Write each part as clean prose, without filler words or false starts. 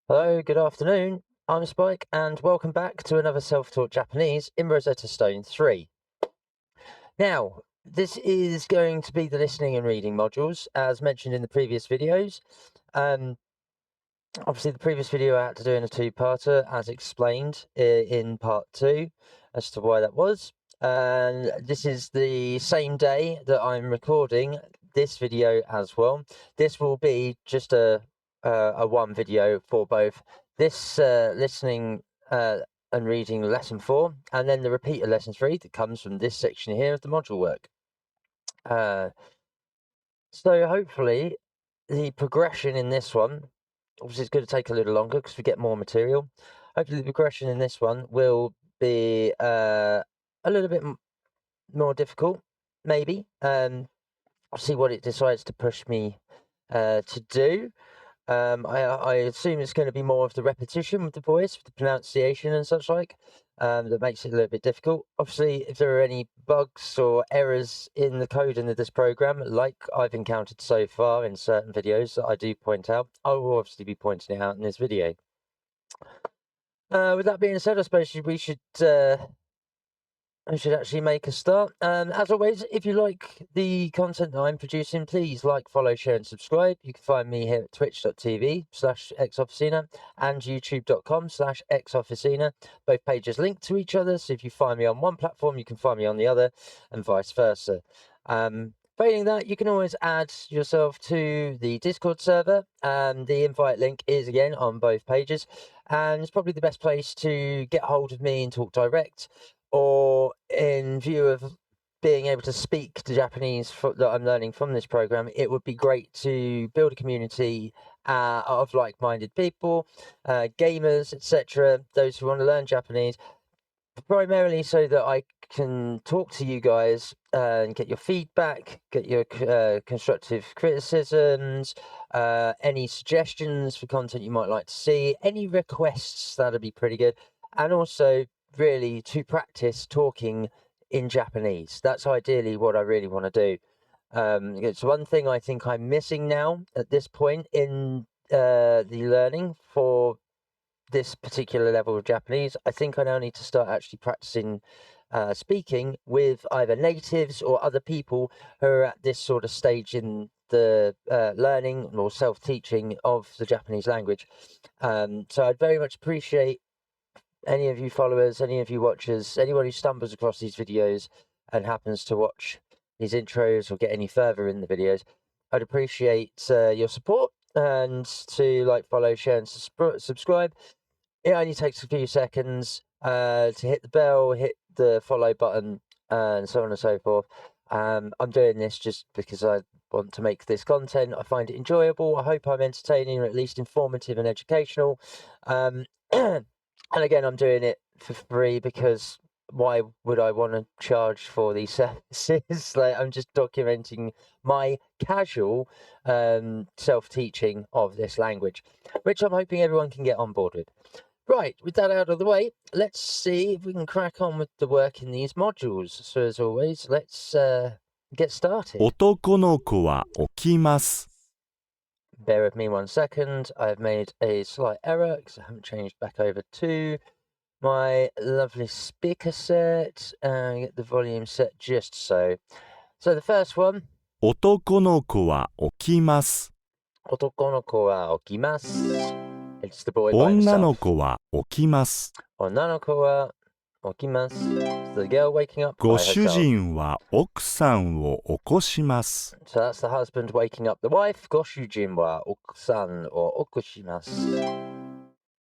Hello, good afternoon. I'm Spike, and welcome back to another self-taught Japanese in Rosetta Stone 3. Now, this is going to be the listening and reading modules, as mentioned in the previous videos. Obviously, the previous video I had to do in a two-parter, as explained in part 2, as to why that was. And this is the same day that I'm recording this video as well. This will be just a one video for both this listening and reading lesson 4, and then the repeat of lesson 3 that comes from this section here of the module work. So hopefully the progression in this one, obviously it's going to take a little longer because we get more material. Hopefully the progression in this one will be a little bit more difficult, maybe. I'll see what it decides to push me to do. I assume it's going to be more of the repetition with the voice, with the pronunciation and such like, that makes it a little bit difficult. Obviously, if there are any bugs or errors in the coding of this program, like I've encountered so far in certain videos that I do point out, I will obviously be pointing it out in this video. With that being said, I suppose we should actually make a start. As always, if you like the content that I'm producing, please like, follow, share, and subscribe. You can find me here at twitch.tv/xofficina and youtube.com/xofficina. Both pages link to each other, so if you find me on one platform, you can find me on the other, and vice versa. Failing that, you can always add yourself to the Discord server. The invite link is again on both pages, and it's probably the best place to get hold of me and talk direct, or in view of being able to speak the Japanese that I'm learning from this program. It would be great to build a community of like-minded people, gamers, etc., those who want to learn Japanese, primarily so that I can talk to you guys and get your feedback, get your constructive criticisms, any suggestions for content you might like to see, any requests. That'd be pretty good. And also really to practice talking in Japanese. That's ideally what I really want to do. It's one thing I think I'm missing now at this point in the learning for this particular level of Japanese. I think I now need to start actually practicing speaking with either natives or other people who are at this sort of stage in the learning or self-teaching of the Japanese language. So I'd very much appreciate any of you followers, any of you watchers, anyone who stumbles across these videos and happens to watch these intros or get any further in the videos. I'd appreciate your support, and to like, follow, share, and subscribe. It only takes a few seconds to hit the bell, hit the follow button, and so on and so forth. I'm doing this just because I want to make this content. I find it enjoyable. I hope I'm entertaining, or at least informative and educational. And again, I'm doing it for free because why would I want to charge for these services? Like, I'm just documenting my casual self-teaching of this language, which I'm hoping everyone can get on board with. Right, with that out of the way, let's see if we can crack on with the work in these modules. So as always, let's get started. 男の子は起きます。 Bear with me 1 second. I've made a slight error because I haven't changed back over to my lovely speaker set and get the volume set just so. So the first one. 男の子は起きます。 男の子は起きます. It's the boy by himself. 女の子は起きます。女の子は起きます. The girl waking up by herself. ご主人は奥さんを起こします。 So that's the husband waking up the wife. ご主人は奥さんを起こします.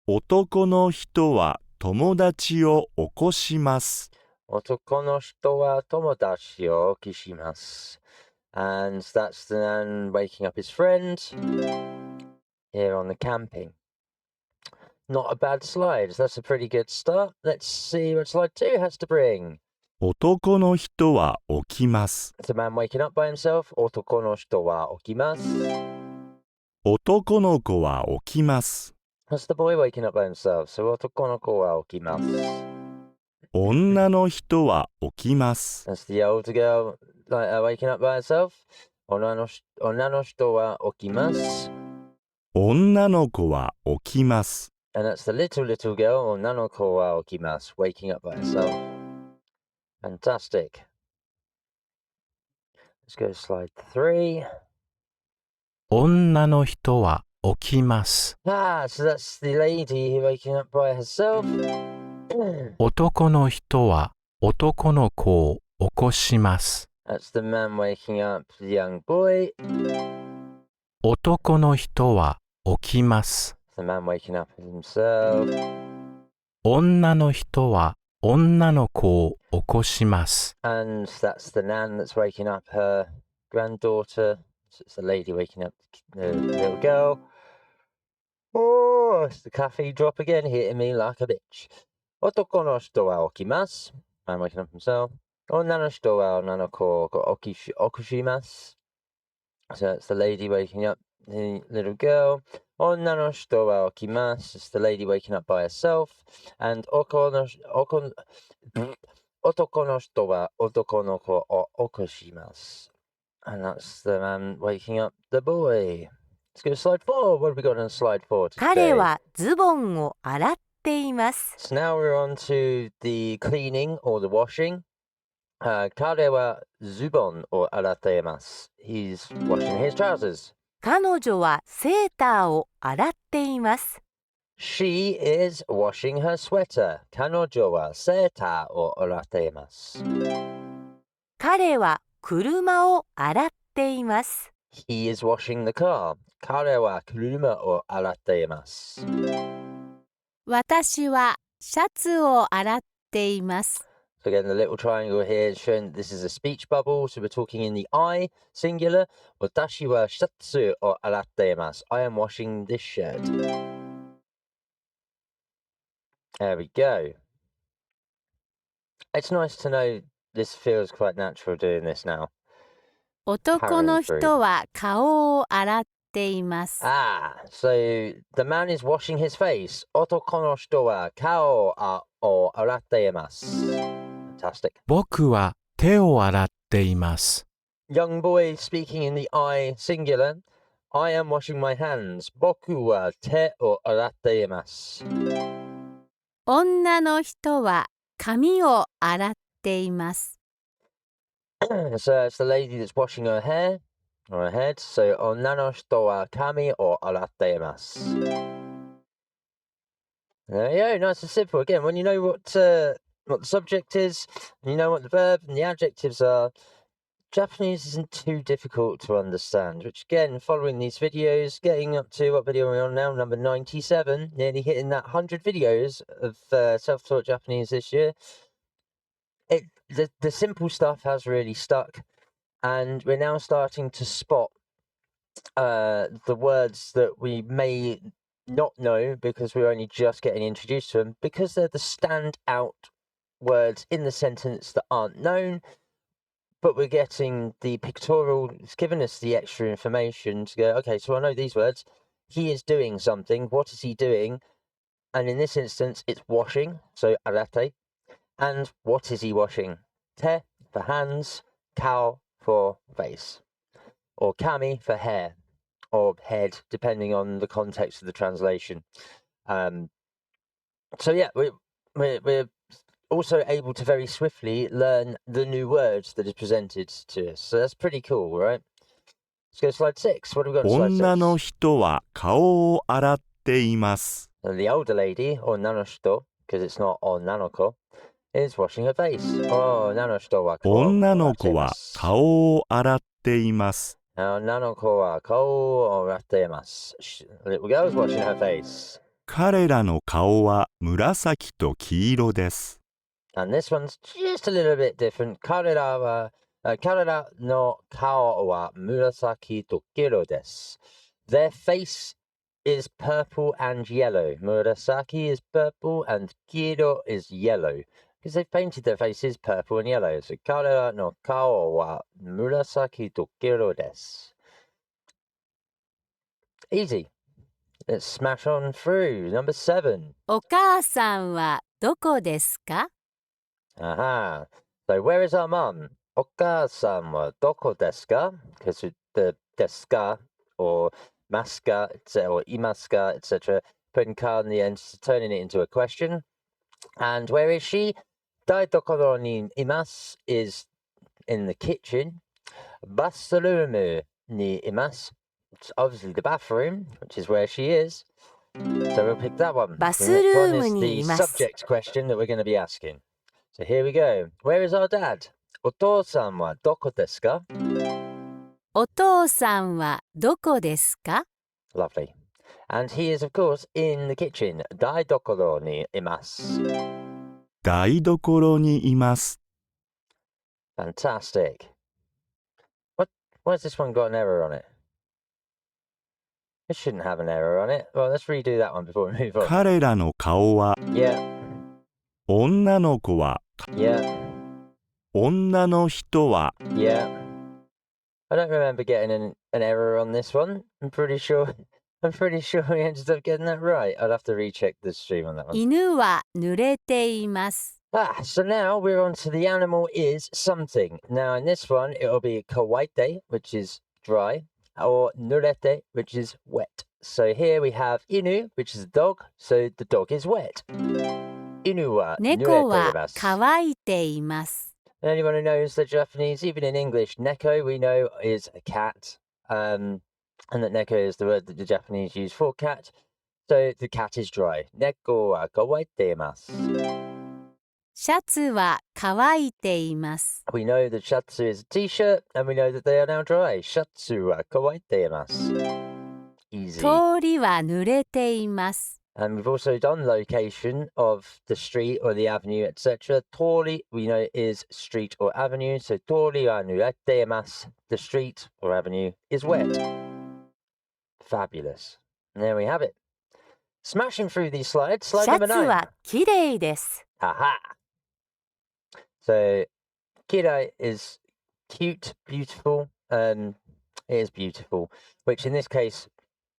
男の人は友達を起こします。 男の人は友達を起こします. And that's the man waking up his friend here on the camping. Not a bad slide. That's a pretty good start. Let's see what slide 2 has to bring. 男の人は起きます。 It's a man waking up by himself. 男の人は起きます. 男の子は起きます。 That's the boy waking up by himself. So 男の子は起きます. 女の人は起きます。 That's the older girl waking up by herself. 女の人は起きます.女の子は起きます。 And that's the little girl, or nanoko wa okimasu, waking up by herself. Fantastic. Let's go to slide 3. 女の人は起きます。Ah, so that's the lady waking up by herself. 男の人は男の子を起こします。That's the man waking up the young boy. 男の人は起きます。The man waking up himself. 女の人は女の子を起こします。And that's the nan that's waking up her granddaughter. So it's the lady waking up the little girl. Oh, it's the caffeine drop again, hitting me like a bitch. Otoko no hito wa okimasu. Man waking up himself. Onna no hito wa onna no ko okushimasu. So it's the lady waking up the little girl. Onna no hito wa okimasu. It's the lady waking up by herself. And otoko no hito wa otoko no ko o okushimasu. And that's the man waking up the boy. Let's go to slide 4. What have we got on slide 4 today? 彼はズボンを洗っています。 So now we're on to the cleaning or the washing. Kare wa zubon or arateimasu. He's washing his trousers. 彼女はセーターを洗っています。 She is washing her sweater. Kanojo wa seita or arateimasu. 彼は車を洗っています。 He is washing the car. Kare wa kuruma or arateimasu. 私はシャツを洗っています。 So again, the little triangle here is showing that this is a speech bubble. So we're talking in the I, singular. Watashi wa shatsu o aratteimasu. I am washing this shirt. There we go. It's nice to know this feels quite natural doing this now. 男の人は顔を洗っています。 Ah, so the man is washing his face. Otoko no hito wa kao o aratteimasu. Fantastic. 僕は手を洗っています。 Young boy speaking in the I, singular. I am washing my hands. Boku wa te o aratteimasu. 女の人は髪を洗っています。 So it's the lady that's washing her hair or her head. So onna no hito wa kami o aratteimasu. There you go, nice and simple. Again, when you know what the subject is, and you know what the verb and the adjectives are, Japanese isn't too difficult to understand, which again, following these videos, getting up to what video are we on now? Number 97, nearly hitting that 100 videos of self-taught Japanese this year. The simple stuff has really stuck, and we're now starting to spot the words that we may not know because we're only just getting introduced to them, because they're the standout words in the sentence that aren't known. But we're getting the pictorial, it's given us the extra information to go, okay, so I know these words. He is doing something. What is he doing? And in this instance, it's washing, so arate. And what is he washing? Te for hands, kao for face, or kami for hair, or head, depending on the context of the translation. So yeah, we're also able to very swiftly learn the new words that is presented to us. So that's pretty cool, right? Let's go to slide 6. What have we got on slide 6? 女の人は顔を洗っています。 And the older lady, or nanoshito, because it's not on nanoko, is washing her face. Oh, nanoshito wa kao 女の子は aratteimasu. 顔を洗っています。 Now, nanoko wa kao o aratteimasu. Little girl's washing her face. 彼らの顔は紫と黄色です。 And this one's just a little bit different. Karera no kao wa murasaki to kiro desu. Their face is purple and yellow. Murasaki is purple and kiro is yellow. Because they've painted their faces purple and yellow. So karera no kao wa murasaki to kiro desu. Easy. Let's smash on through. Number 7. お母さんはどこですか？ Aha. So where is our mum? Oka-san wa doko desu ka? Because the desu ka, or maska, or imaska, etc. Putting ka on the end, turning it into a question. And where is she? Daidokoro ni imasu is in the kitchen. Bathroom ni imasu. It's obviously the bathroom, which is where she is. So we'll pick that one. The next one is the subject question that we're going to be asking. So here we go. Where is our dad? お父さんはどこですか? お父さんはどこですか? Lovely. And he is, of course, in the kitchen. 台所にいます。台所にいます。Fantastic. Why has this one got an error on it? It shouldn't have an error on it. Well, let's redo that one before we move on. 彼らの顔は、Yeah. 女の子は、Yeah. 女の人は、Yeah. I don't remember getting an error on this one. I'm pretty sure we ended up getting that right. I'd have to recheck the stream on that one. 犬は濡れています。So now we're on to the animal is something. Now in this one, it'll be kawaite, which is dry, or nurete, which is wet. So here we have inu, which is a dog. So the dog is wet. Inu wa 猫 nurete は imasu. 乾いています。 Anyone who knows the Japanese, even in English, neko we know is a cat, and that neko is the word that the Japanese use for cat. So the cat is dry. Neko wa kawaite imasu. シャツは乾いています。 We know that shatsu is a t-shirt, and we know that they are now dry. Shatsu wa kawaite imasu. Easy. 通りは濡れています。 And we've also done location of the street or the avenue, etc. Tori, we know, is street or avenue. So tori wa nurete imasu. The street or avenue is wet. Fabulous. And there we have it. Smashing through these slides. シ Slide ャ number ツ 9. はきれいです。 Aha. So, kirai is cute, beautiful. It is beautiful, which in this case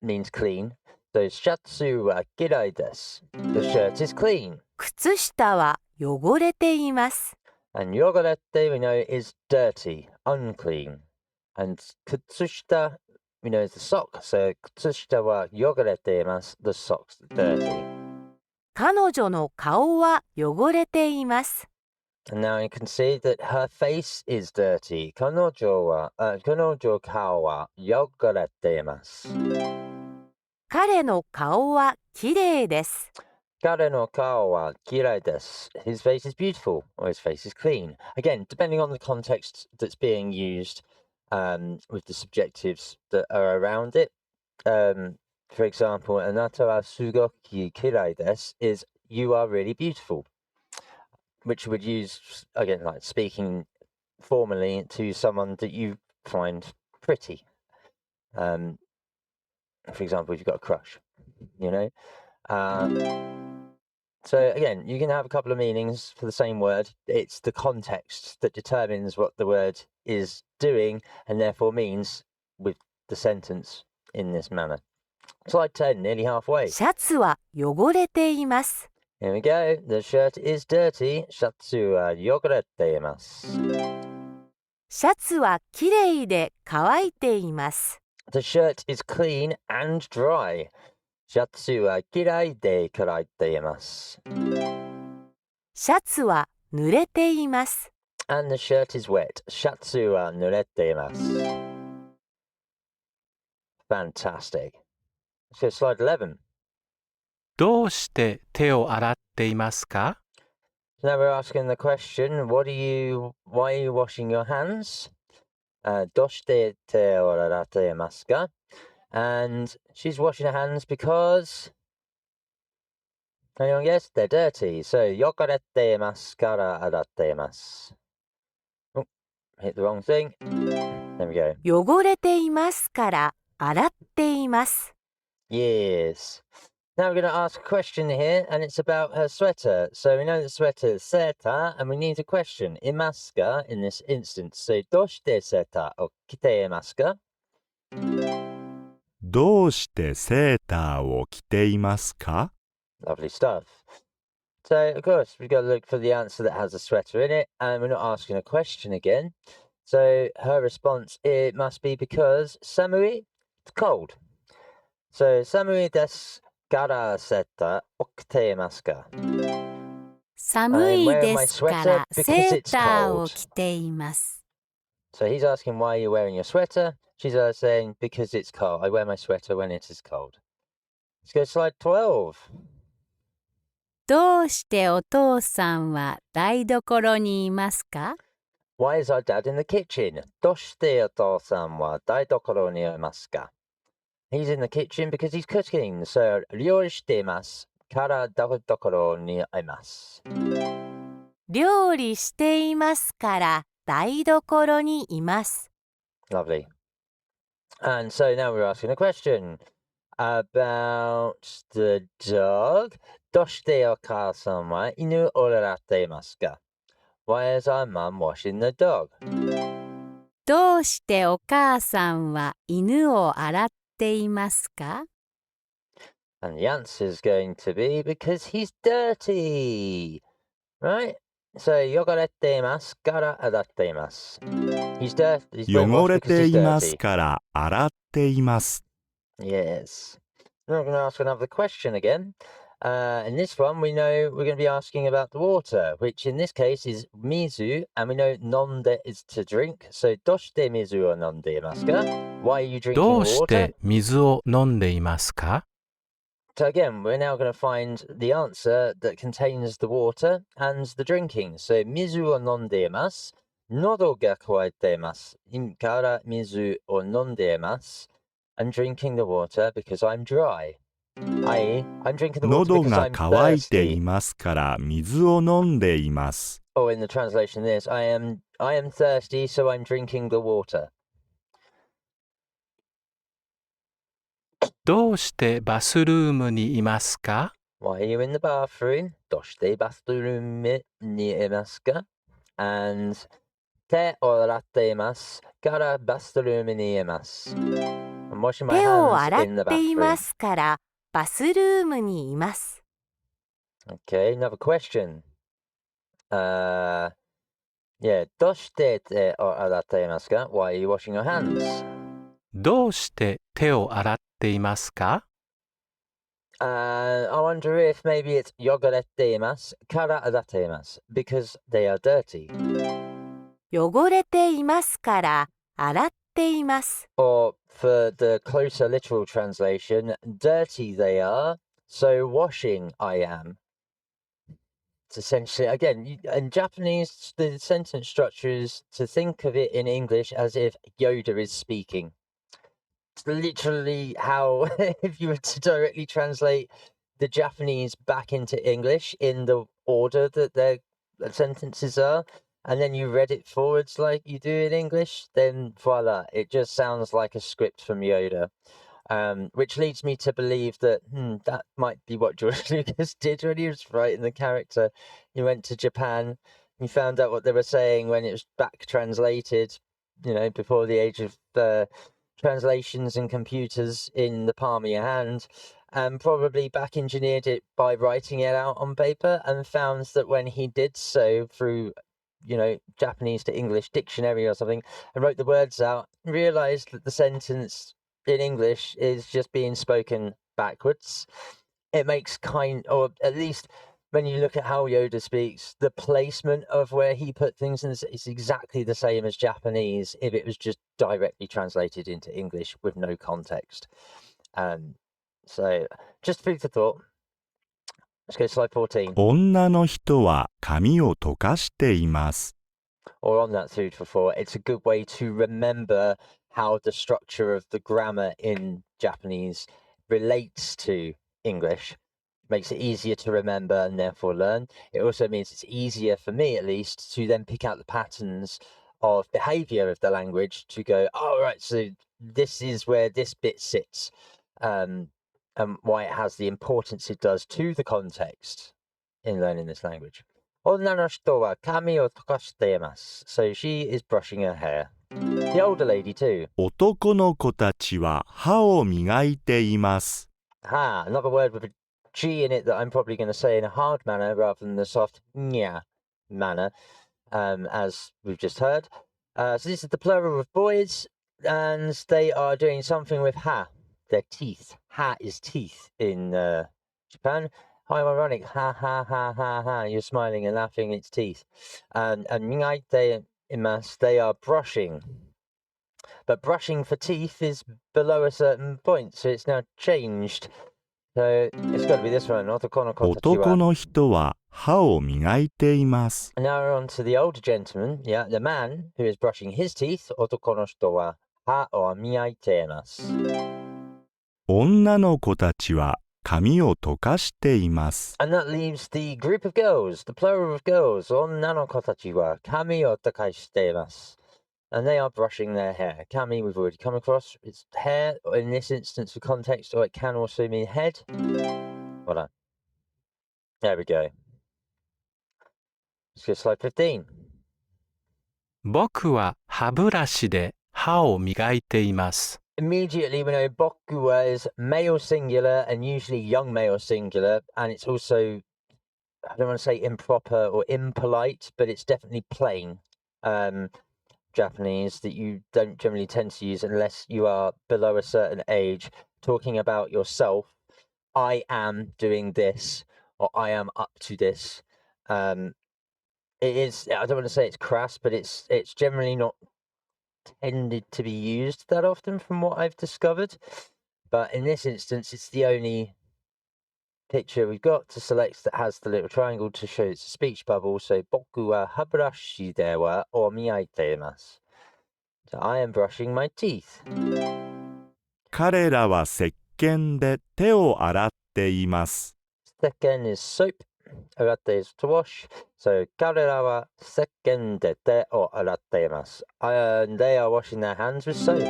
means clean. So, shatsu wa kirai desu. The shirt is clean. 靴下は汚れています。 And yogorete, we know, is dirty, unclean. And kutsushita, we know, is the sock. So, kutsushita wa yogorete imasu. The sock's dirty. 彼女の顔は汚れています。 And now you can see that her face is dirty. Kanojo kao wa yogorete imasu. 彼の顔はきれいです。 Kare no kao wa kirei desu. His face is beautiful, or his face is clean. Again, depending on the context that's being used, with the subjectives that are around it. For example, anata wa sugoku kirei desu is you are really beautiful, which would use, again, like speaking formally to someone that you find pretty. For example, if you've got a crush, you know. So again, you can have a couple of meanings for the same word. It's the context that determines what the word is doing and therefore means with the sentence in this manner. Slide 10, nearly halfway. シャツは汚れています。 Here we go. The shirt is dirty. Shatsu wa yogorete imasu. シャツはきれいで乾いています。 The shirt is clean and dry. Shatsu wa kirai de karaite imasu. シャツは濡れています。 And the shirt is wet. Shatsu wa nurete imasu. Fantastic. Let's go to slide 11. どうして手を洗っていますか? So now we're asking the question, why are you washing your hands? Doshite te o arate imasu ka? And she's washing her hands because, anyone guess? They're dirty. So, yokorete imasu kara arate imasu. Oh, hit the wrong thing. There we go. 汚れていますから洗っています。 Yes. Now we're going to ask a question here, and it's about her sweater. So we know the sweater is seta, and we need a question. Imasu ka in this instance. So, doshite seta o kite imasu ka? どうしてセーターを着ていますか? Lovely stuff. So, of course, we've got to look for the answer that has a sweater in it, and we're not asking a question again. So, her response, it must be because samui, it's cold. So, 寒いですからセーターを着ていますか？寒いですから because セー it's ター cold. を着ています。 So he's asking why you're wearing your sweater. She's saying because it's cold. I wear my sweater when it is cold. Let's go to slide 12. どうしてお父さんは台所にいますか？ Why is our dad in the kitchen? どうしてお父さんは台所にいますか? He's in the kitchen because he's cooking. So 料理していますから台所にいます。料理していますから台所にいます。 Lovely. And so now we're asking a question about the dog. どうしてお母さんは犬を洗っていますか? Why is our mum washing the dog? どうしてお母さんは犬を洗っていますか？ And the answer is going to be because he's dirty. Right? So 汚れていますから洗っています。He's dirty. He's been 汚 washed れ because て he's います dirty. から洗っています。 Yes. Now we're going to ask another question again. In this one, we know we're going to be asking about the water, which in this case is mizu, and we know nonde is to drink. So, どうして水を飲んでいますか? Why are you drinking どう water? して水を飲んでいますか？ So again, we're now going to find the answer that contains the water and the drinking. So, 水を飲んでいます。喉が渇いています。から水を飲んでいます。I'm drinking the water because I'm dry. I'm drinking the water 喉 because が I'm 渇いてい thirsty. ますから水を飲んでいます。 Or in the translation this, I am thirsty, so I'm drinking the water. どうしてバスルームにいますか？ Why are you in the bathroom? どうしてバスルームにいますか? And 手を洗っていますからバスルームにいます。I'm washing my 手を hands 洗 in the っていま bathroom. すからバスルームにいます。 Okay, another question. Yeah, どうして手を洗っていますか? Why are you washing your hands? どうして手を洗っていますか？ I wonder if maybe it's 汚れていますから洗っています because they are dirty. 汚れていますから洗っています。 Or for the closer literal translation, dirty they are, so washing I am. It's essentially, again, in Japanese, the sentence structure is to think of it in English as if Yoda is speaking. It's literally how, if you were to directly translate the Japanese back into English in the order that their sentences are, and then you read it forwards like you do in English, then voila, it just sounds like a script from Yoda. Which leads me to believe that that might be what George Lucas did when he was writing the character. He went to Japan, he found out what they were saying when it was back translated, before the age of translations and computers in the palm of your hand, and probably back engineered it by writing it out on paper, and found that when he did so through Japanese to English dictionary or something, and wrote the words out, realized that the sentence in English is just being spoken backwards. It makes or at least when you look at how Yoda speaks, the placement of where he put things in is exactly the same as Japanese if it was just directly translated into English with no context. So just food for thought. Let's go to slide 14. 女の人は髪を溶かしています。 Or on that food for thought, it's a good way to remember how the structure of the grammar in Japanese relates to English. Makes it easier to remember and therefore learn. It also means it's easier for me, at least, to then pick out the patterns of behavior of the language to go, oh, right, so this is where this bit sits, and why it has the importance it does to the context in learning this language. 女の人は髪を溶かしています. So she is brushing her hair. The older lady too. 男の子たちは歯を磨いています。 Another word with a G in it that I'm probably going to say in a hard manner rather than the soft nya manner, as we've just heard. So this is the plural of boys, and they are doing something with ha. their teeth. Ha is teeth in Japan. How ironic. Ha ha ha ha ha. You're smiling and laughing, it's teeth. And migaite imasu, they are brushing. But brushing for teeth is below a certain point, so it's now changed. So it's got to be this one. Otoko no kotachi 男 wa. の人は歯を磨いています。 And now we're on to the older gentleman. Yeah, the man who is brushing his teeth. Otoko no hito wa ha o migaite imasu. 女の子たちは髪を溶かしています。 And that leaves the group of girls, the plural of girls. Onna no kotachi wa kami o takashite imasu. And they are brushing their hair. Kami, we've already come across. It's hair in this instance for context, or it can also mean head. Well done. There we go. Let's go to slide 15. 僕は歯ブラシで歯を磨いています。 Immediately we know bokuwa is male singular and usually young male singular. And it's also, I don't want to say improper or impolite, but it's definitely plain. Japanese that you don't generally tend to use unless you are below a certain age, talking about yourself. I am doing this, or I am up to this. It is, I don't want to say it's crass, but it's generally not tended to be used that often from what I've discovered. But in this instance, it's the only picture we've got to select that has the little triangle to show it's a speech bubble. So boku wa haburashi de wa o miaite imasu. So I am brushing my teeth. 彼らは石鹸で手を洗っています。 Sekken is soap. Aratte is to wash. So karera wa sekken de te o aratte imasu. And they are washing their hands with soap.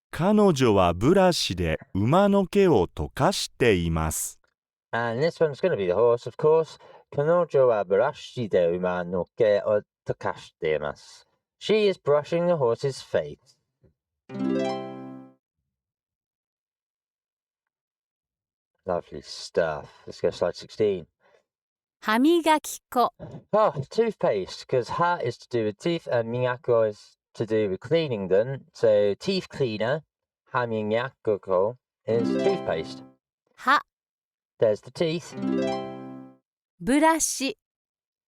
彼女はブラシで馬の毛を溶かしています。 And this one's going to be the horse, of course. Kanojo wa burashi de uma no ke o takashite imasu. She is brushing the horse's face. Lovely stuff. Let's go to slide 16. 歯磨き粉、 Oh, toothpaste, because ha is to do with teeth and miyako is to do with cleaning them. So teeth cleaner, ha miyako is toothpaste. 歯、 There's the teeth. ブラシ、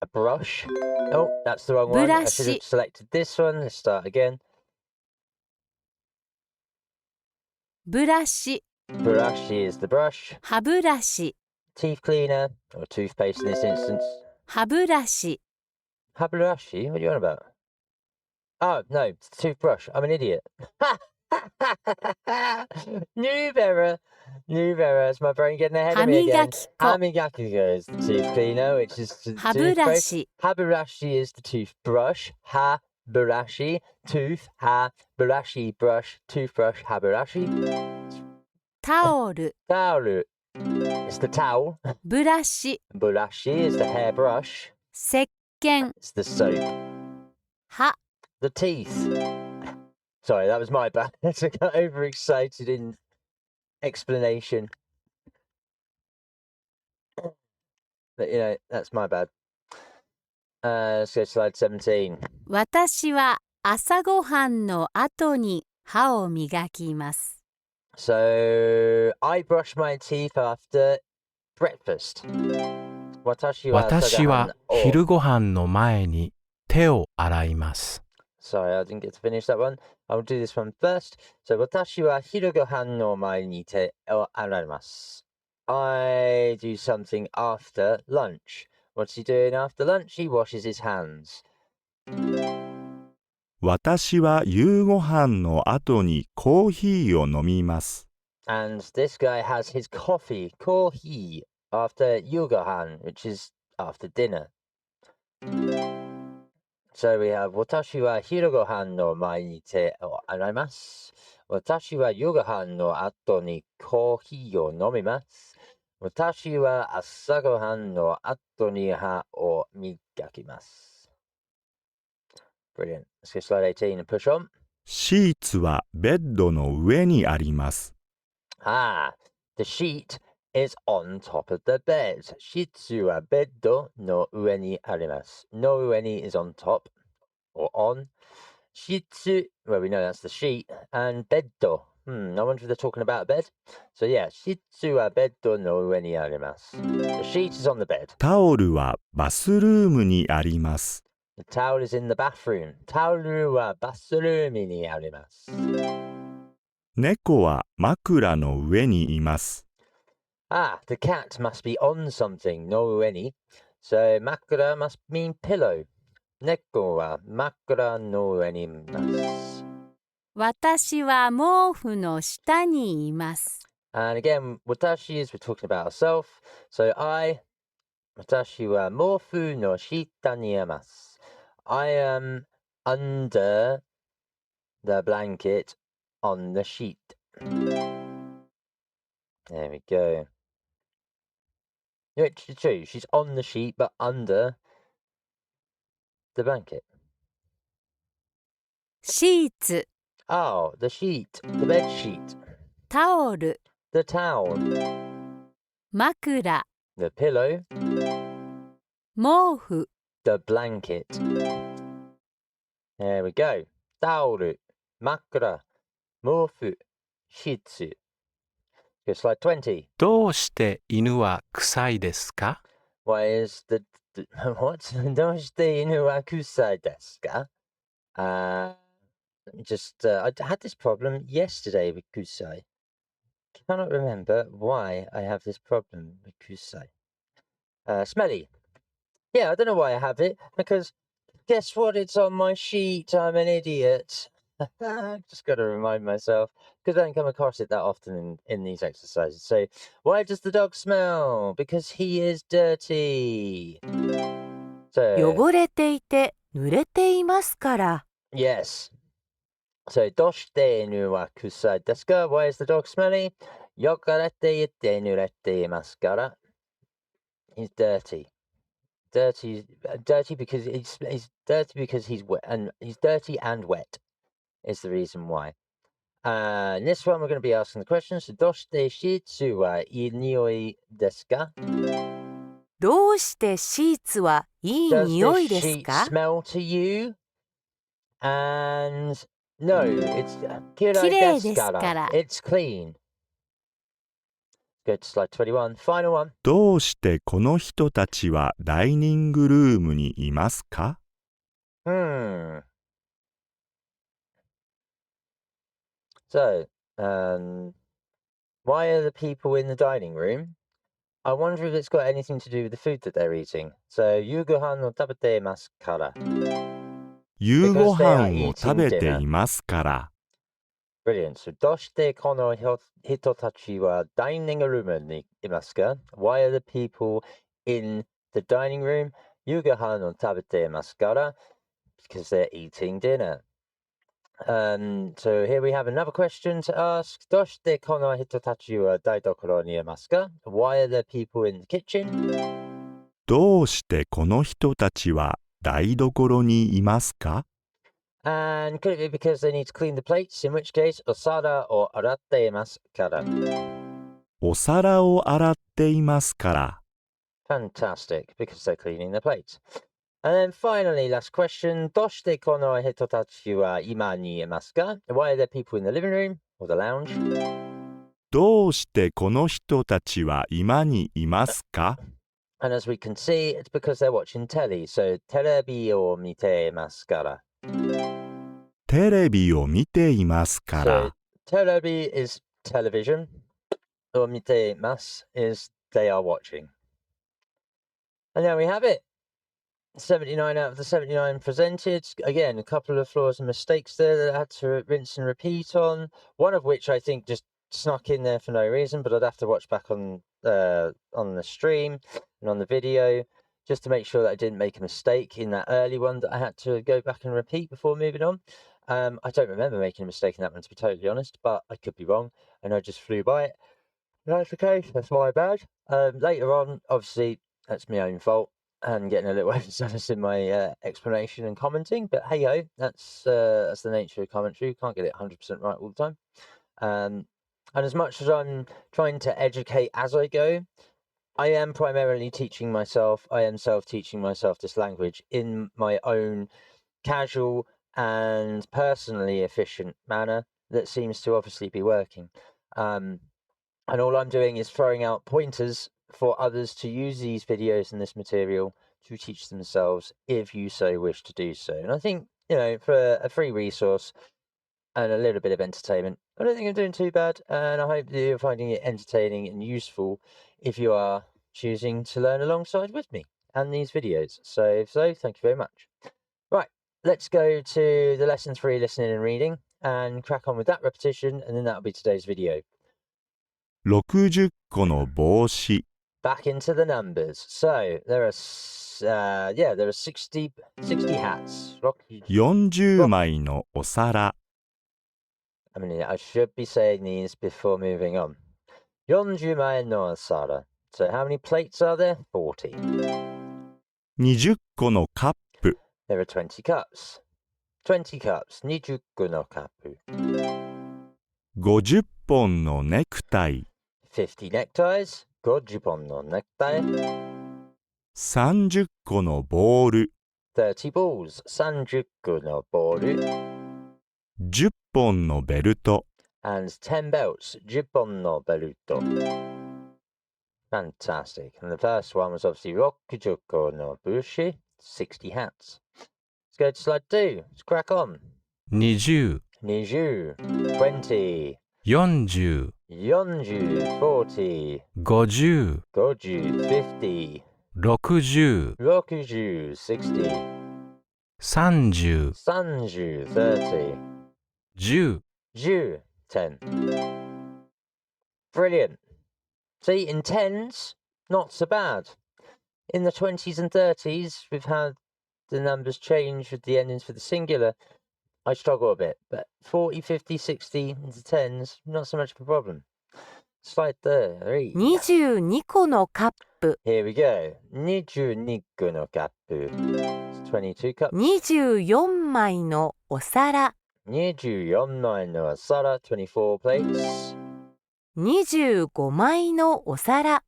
A brush. Oh, that's the wrong one. I should have Brushi. selected this one. Let's start again. ブラシ、 Burashi is the brush. 歯ブラシ、 Teeth cleaner, or toothpaste in this instance. 歯ブラシ、 Haburashi? What are you on about? Oh, no, it's a toothbrush. I'm an idiot. Noob error. Noob error. It's my brain getting ahead of me again. 歯磨き粉、 Hamigaki is the tooth cleaner, which is the 歯ブラ toothpaste. シ、 Haburashi is the toothbrush. Haburashi, tooth, haburashi, brush, toothbrush, haburashi. タオル、 Towel is the towel. ブラシ、 Burashi is the hairbrush. 石鹸、 It's the soap. 歯、 The teeth. Sorry, that was my bad. I got overexcited in explanation. But, you know, that's my bad. Let's go to slide 17. 私は朝ごはんの後に歯を磨きます。 So, I brush my teeth after breakfast. 私は私は昼ごはんの前に手を洗います。 Sorry, I didn't get to finish that one. I'll do this one first. So, 私は昼ごはんの前に手を洗います。I do something after lunch. What's he doing after lunch? He washes his hands. 私は夕ご飯の後にコーヒーを飲みます。 And this guy has his coffee, kohi, after yugohan, which is after dinner. So we have 私は昼ごはんの前に手を洗います。私は夕ごはんの後にコーヒーを飲みます。私は朝ごはんの後に歯を磨きます。Brilliant. Let's go slide 18 and push on. シーツはベッドの上にあります。 Ah, the sheet is on top of the bed. Shitsu wa beddo no ue ni arimasu. No ue ni is on top or on. Shitsu, well, we know that's the sheet. And beddo, I wonder if they're talking about a bed. So yeah, シーツはベッドの上にあります。The sheet is on the bed. タオルはバスルームにあります。The towel is in the bathroom. タオルはバスルームにあります。猫は枕の上にいます。The cat must be on something, の上に。So 枕 must mean pillow. 猫は枕の上にいます。私は毛布の下にいます。And again, 私 is we're talking about ourselves. So 私は毛布の下にいます。I am under the blanket on the sheet. There we go. It's true. She's on the sheet, but under the blanket. シーツ、 Oh, the sheet, the bed sheet, タオル、 the towel, 枕、 the pillow, 毛布、 the blanket. There we go. タオル、枕、毛布、シーツ。Go slide 20. どうして犬は臭いですか？ Why is the what? どうして犬は臭いですか? Let me just, I had this problem yesterday with kusai. Cannot remember why I have this problem with kusai. Smelly. Yeah, I don't know why I have it, because guess what? It's on my sheet. I'm an idiot. Just got to remind myself, because I don't come across it that often in these exercises. So, why does the dog smell? Because he is dirty. So, 汚れていて濡れていますから。 yes. So, どうして犬は臭いですか? Why is the dog smelly? 汚れていて濡れていますから. He's dirty. Dirty because he's dirty because he's wet, and he's dirty and wet is the reason why. In this one, we're going to be asking the question. So, どうしてシーツはいい匂いですか? どうしてシーツはいい Does 匂 this いです sheet か? smell to you? And no, it's 綺麗ですから。 It's clean. Go to slide 21. Final one. どうしてこの人たちはダイニングルームにいますか？ So, why are the people in the dining room? I wonder if it's got anything to do with the food that they're eating. So, 夕ご飯を食べていますから. 夕ご飯を食べていますから。Brilliant. So, どうしてこの人たちはダイニングルームにいますか? Why are the people in the dining room? 夕ご飯を食べていますから. Because they're eating dinner. So here we have another question to ask. どうしてこの人たちは台所にいますか? Why are the people in the kitchen? どうしてこの人たちは台所にいますか? And could it be because they need to clean the plates? In which case, お皿を洗っていますから. お皿を洗っていますから。Fantastic, because they're cleaning the plates. And then finally, last question. どうしてこの人たちは今にいますか? Why are there people in the living room or the lounge? どうしてこの人たちは今にいますか? And as we can see, it's because they're watching telly. So, テレビを見ていますから. テレビを見ていますか So, ら。テレビ is television. を見ています is they are watching. And there we have it. 79 out of the 79 presented. Again, a couple of flaws and mistakes there that I had to rinse and repeat on. One of which I think just snuck in there for no reason, but I'd have to watch back on the stream and on the video just to make sure that I didn't make a mistake in that early one that I had to go back and repeat before moving on. I don't remember making a mistake in that one, to be totally honest, but I could be wrong, and I just flew by it. That's okay, that's my bad. Later on, obviously, that's my own fault. And getting a little overzealous in my explanation and commenting, but hey ho, that's the nature of commentary. You can't get it 100% right all the time. And as much as I'm trying to educate as I go, I am primarily teaching myself. I am self-teaching myself this language in my own casual and personally efficient manner. that seems to obviously be working. And all I'm doing is throwing out pointers for others to use these videos and this material to teach themselves if you so wish to do so. And I think, for a free resource and a little bit of entertainment, I don't think I'm doing too bad, and I hope that you're finding it entertaining and useful if you are choosing to learn alongside with me and these videos. So thank you very much. Right, let's go to the lesson 3, listening and reading, and crack on with that repetition, and then that'll be today's video. 60個の帽子 Back into the numbers. So there are 60 hats. 40枚のお皿 I should be saying these before moving on. 40枚のお皿. So how many plates are there? 40. 20個のカップ There are 20 cups. 20 cups. 20個のカップ. 50本のネクタイ50 neckties. 50本のネクタイ. 30個のボール30 balls. 30個のボール. 10本のベルト And 10 belts. 10本のベルト. Fantastic. And the first one was obviously 60個の帽子, 60 hats. Let's go to slide 2. Let's crack on. 20、 20, 20, 40、 40, 40, 50、 50, 50, 60、 60, 60, 30、 30, 30, 10。 10, 10. Brilliant. See, in tens, not so bad. In the 20s and 30s, we've had the numbers change with the endings for the singular. I struggle a bit, but 40, 50, 60 into tens, not so much of a problem. Slide 3. 22個のカップ Here we go. 22個のカップ. It's 22 cups. 24枚のお皿24枚のお皿. 24 plates. 25枚のお皿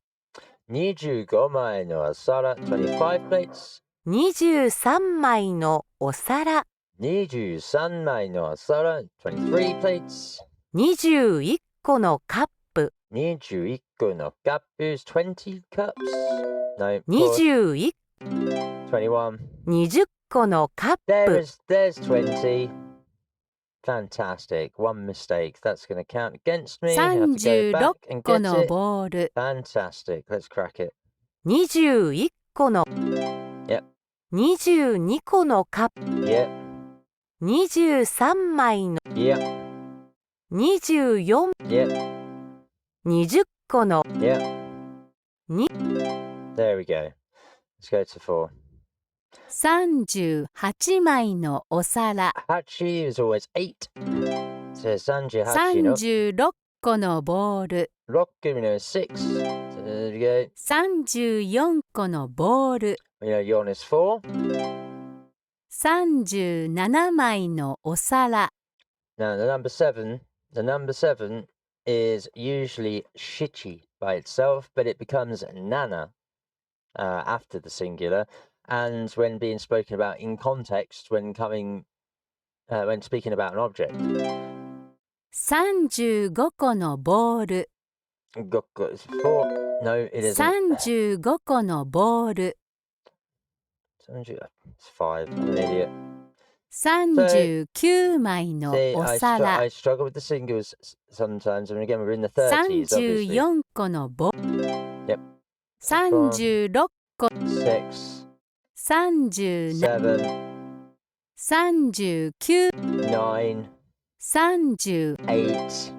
25枚のお皿. 25 plates. 23枚のお皿23枚のお皿. 23 plates. 21個のカップ21個のカップ. 20 cups. No. 21 21. 20個のカップ There's 20. Fantastic. One mistake. That's going to count against me. I have to go back and 36個 get の it. ボール Fantastic. Let's crack it. 21個の Yep. 22個のカップ Yep. 23枚の Yep. 24 Yep. 20個の Yep. There we go. Let's go to 4. 38枚のお皿 Hachi is always 8. So 38の36個のボール 6 is 6. So there we go. 34個のボール We know yon is 4. 37枚のお皿 Now the number 7 is usually shichi by itself, but it becomes nana after the singular, and when being spoken about in context, when speaking about an object. 35個のボール Gokko is 4. No, it isn't. 35個のボール It's 5. I'm an idiot. 39枚の See, お I 皿 struggle with the singles sometimes, and again, we're in the 30s, obviously. 34個のボール Yep. 36個 6, 37 7, 39 9, 30 8,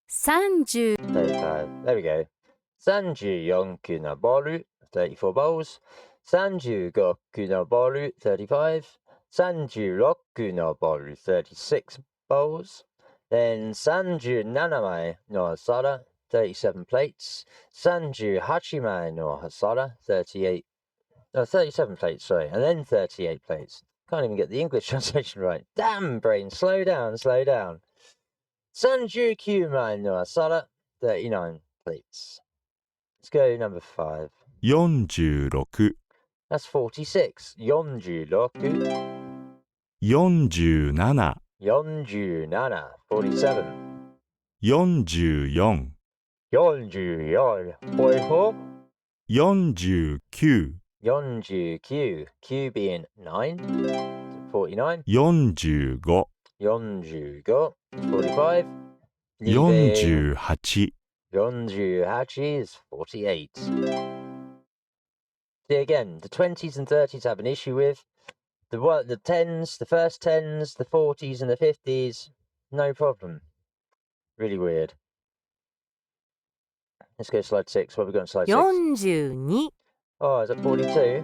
30 35. There we go. 34のボール, 34 balls. 35のボール, 35. 36のボール, 36 balls. Then 37枚のお皿, 37 plates. 38枚のお皿, 37 plates, sorry. And then 38 plates. Can't even get the English translation right. Damn, brain, slow down. 39枚のお皿, 39 plates. Let's go number 5. 46 That's 46. 46. 47 47. 47. 44 44. 44. 49 49. Q being 9. 49. 45 45. 45. Leaving 48 48 is 48. See again, the 20s and 30s have an issue with. The 10s, the first 10s, the 40s and the 50s, no problem. Really weird. Let's go to slide 6. What have we got on slide 6? 42、 Oh, is that 42?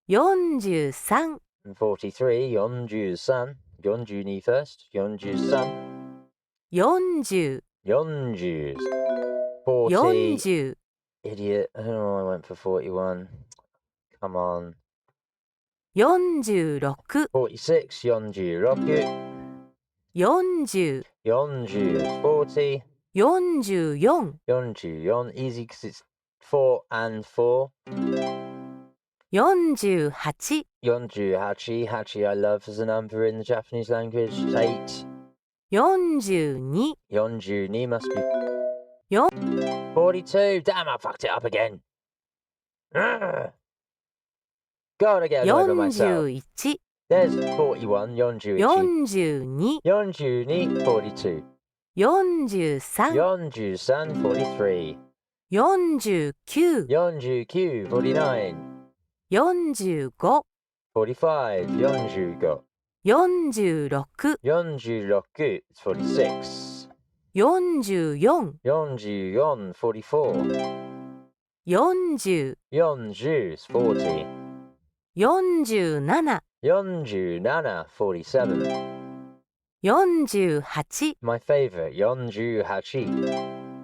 43、 And 43, 43. 42 first. 43. 40、 40s. 40. 40、 Idiot. I don't know why I went for 41. Come on. 46、 46. 46. 40、 40. 40. 44、 44. Easy because it's 4 and 4. 48、 48. Hachi I love as a number in the Japanese language. 8. 42、 42 must be. Yo- 42. Damn, I fucked it up again. Ugh. God, I get annoyed with myself. 41、 There's 41. 41. 42、 42. 42. 43、 43. 43. 49、 49. 49. 45、 45. 45. 46、 46. It's 46. 44、 44. 44. 40、 40 is 40. 47、 47. 47. 48、 My favourite. 48.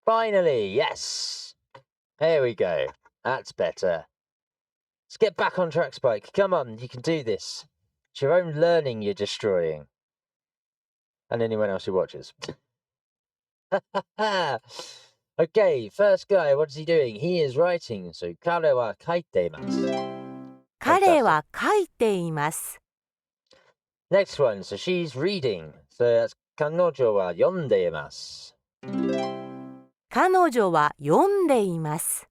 Finally, yes. Here we go. That's better. Let's get back on track, Spike. Come on, you can do this. It's your own learning you're destroying. And anyone else who watches. Okay, first guy, what is he doing? He is writing. So, 彼は書いています。彼は書いています。 Next one, so she's reading. So that's 彼女は読んでいます。彼女は読んでいます。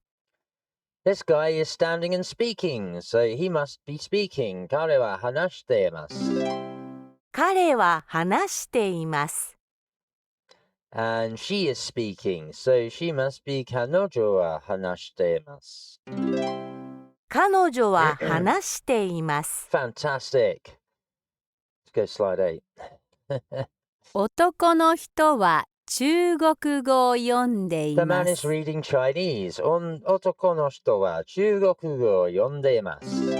This guy is standing and speaking, so he must be speaking. 彼は話しています。彼は話しています。 And she is speaking, so she must be 彼女は話しています。彼女は話しています。 Fantastic. Let's go slide 8. 男の人は中国語を読んでい The ま man is す。 reading Chinese. 男の人は中国語を読んでいます。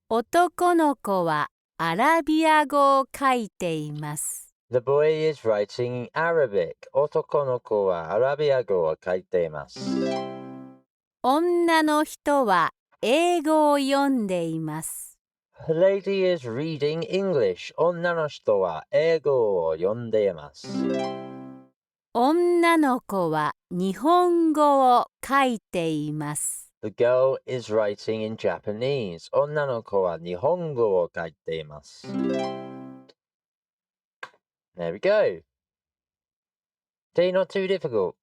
男の子はアラビア語を書いています。 The boy is writing Arabic. 男の子はアラビア語を書いています。女の人は英語を読んでいます。 The lady is reading English. 女の人は英語を読んでいます。女の子は日本語を書いています。 The girl is writing in Japanese. 女の子は日本語を書いています。There we go. See, not too difficult.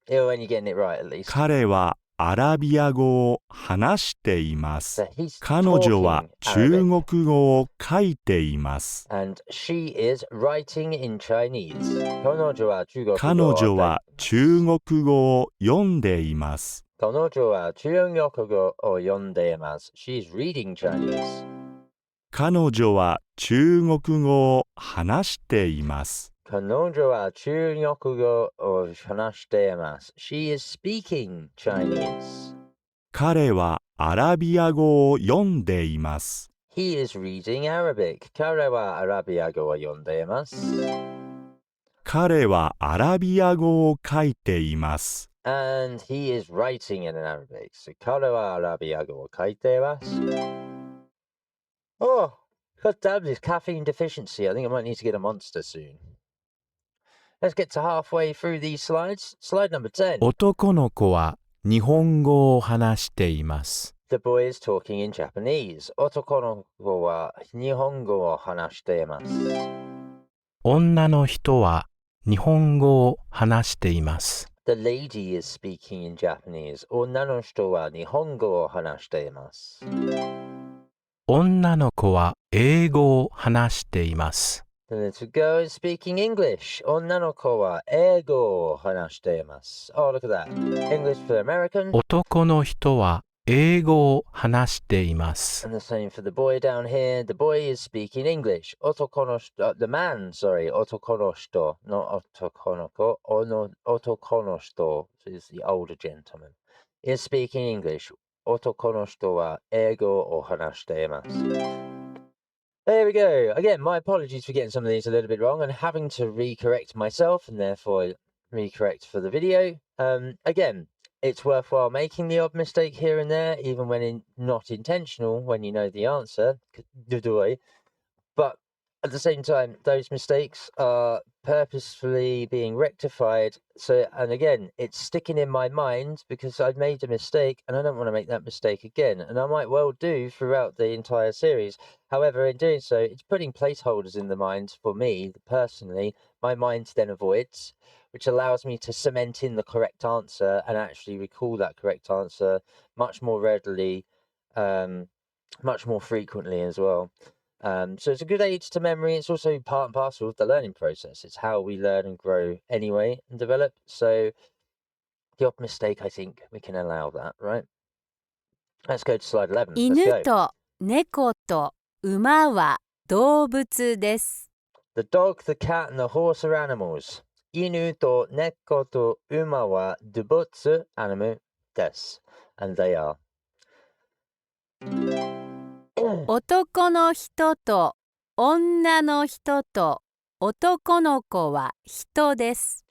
When you're getting it right, at least. 彼はアラビア語を話しています。 So he's 彼女は talking 中 Arabic, 国語を書いています。 and she is writing in Chinese. 彼女は中国語を彼女は中国語を読んでいます。彼女は中国語を読んでいます。She's reading Chinese. 彼女は中国語を話しています。彼女は中国語を話しています。She is speaking Chinese. 彼はアラビア語を読んでいます。 He is reading Arabic. 彼はアラビア語を読んでいます。彼はアラビア語を書いています。 And he is writing in Arabic. So 彼はアラビア語を書いています。Oh, god damn this caffeine deficiency. I think I might need to get a monster soon. Let's get to halfway through these slides. Slide number 10. 男の子は日本語を話しています。The boy is talking in Japanese. 男の子は日本語を話しています。女の人は日本語を話しています。The lady is speaking in Japanese. 女の人は日本語を話しています。女の子は英語を話しています。The little girl is speaking English. 女の子は英語を話しています。Oh, look at that. English for American. 男の人は英語を話しています。And the same for the boy down here. The boy is speaking English. 男の人, the man, sorry, 男の人, not 男の子. Otoko no shito is the older gentleman. Is speaking English. 男の人は英語を話しています。There we go. Again, my apologies for getting some of these a little bit wrong and having to recorrect myself and therefore recorrect for the video. Again, it's worthwhile making the odd mistake here and there, even when not intentional, when you know the answer. But at the same time, those mistakes are purposefully being rectified. So, and again, it's sticking in my mind because I've made a mistake and I don't want to make that mistake again. And I might well do throughout the entire series. However, in doing so, it's putting placeholders in the mind for me personally. My mind then avoids, which allows me to cement in the correct answer and actually recall that correct answer much more readily, much more frequently as well. So it's a good aid to memory. It's also part and parcel of the learning process. It's how we learn and grow anyway and develop. So the odd mistake, I think we can allow that, right? Let's go to slide 11. Let's 犬 go. と猫と馬は動物です。 The dog, the cat, and the horse are animals. 犬と猫と馬は動物 animal です。And they are. 男の人と女の人と男の子は人です。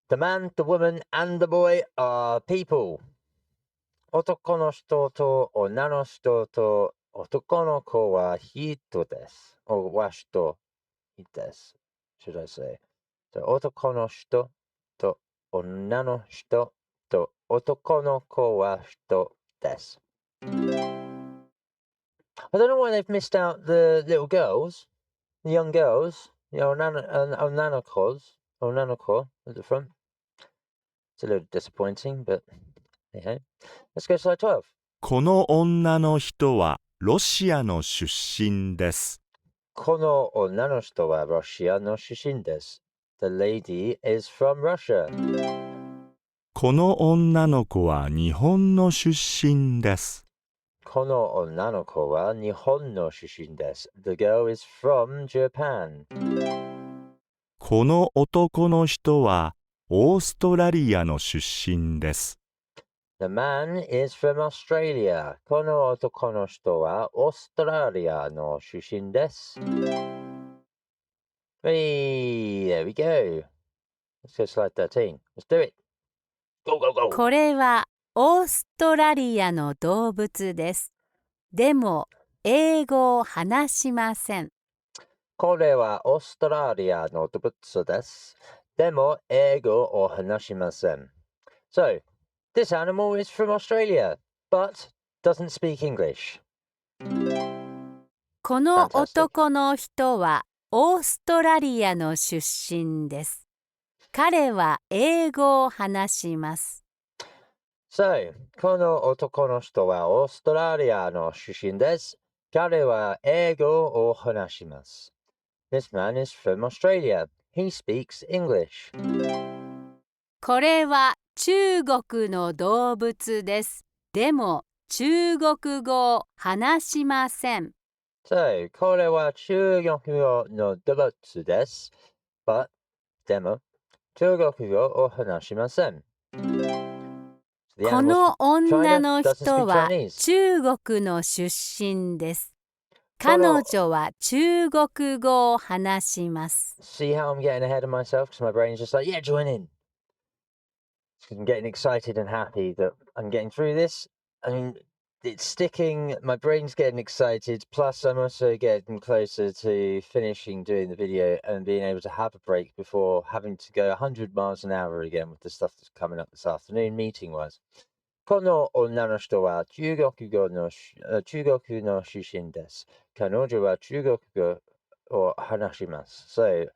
The man, the woman, and the boy are people. 男の人と女の人と男の子は人です。or は人です。should I say. So 男の人と女の人と男の子は人です。I don't know why they've missed out the little girls, the young girls, the onanoko at the front. It's a little disappointing, but hey ho. Let's go to slide 12. この女の人はロシアの出身です。この女の人はロシアの出身です。The lady is from Russia. この女の子は日本の出身です。この女の子は日本の出身です。The girl is from Japan. この男の人はオーストラリアの出身です。The man is from Australia. この男の人はオーストラリアの出身です。Hey, there we go. Let's go slide 13. Let's do it. Go, go, go. これはオーストラリアの動物です。でも英語を話しません。これはオーストラリアの動物です。でも英語を話しません。So, this animal is from Australia, but doesn't speak English. この男の人はオーストラリアの出身です。彼は英語を話します。So, この男の人はオーストラリアの出身です。彼は英語を話します。This man is from Australia. He speaks English. これは中国の動物です。でも中国語を話しません。So, これは中国語の動物です。But, でも中国語を話しません。この女の人は中国の出身です。彼女は中国語を話します。See how I'm getting ahead of myself because my brain's just like, yeah, join in. I'm getting excited and happy that I'm getting through this. I mean, it's sticking, my brain's getting excited, plus I'm also getting closer to finishing doing the video and being able to have a break before having to go 100 miles an hour again with the stuff that's coming up this afternoon, meeting-wise. この女の人は中国の出身です。彼女は中国語を話します。So,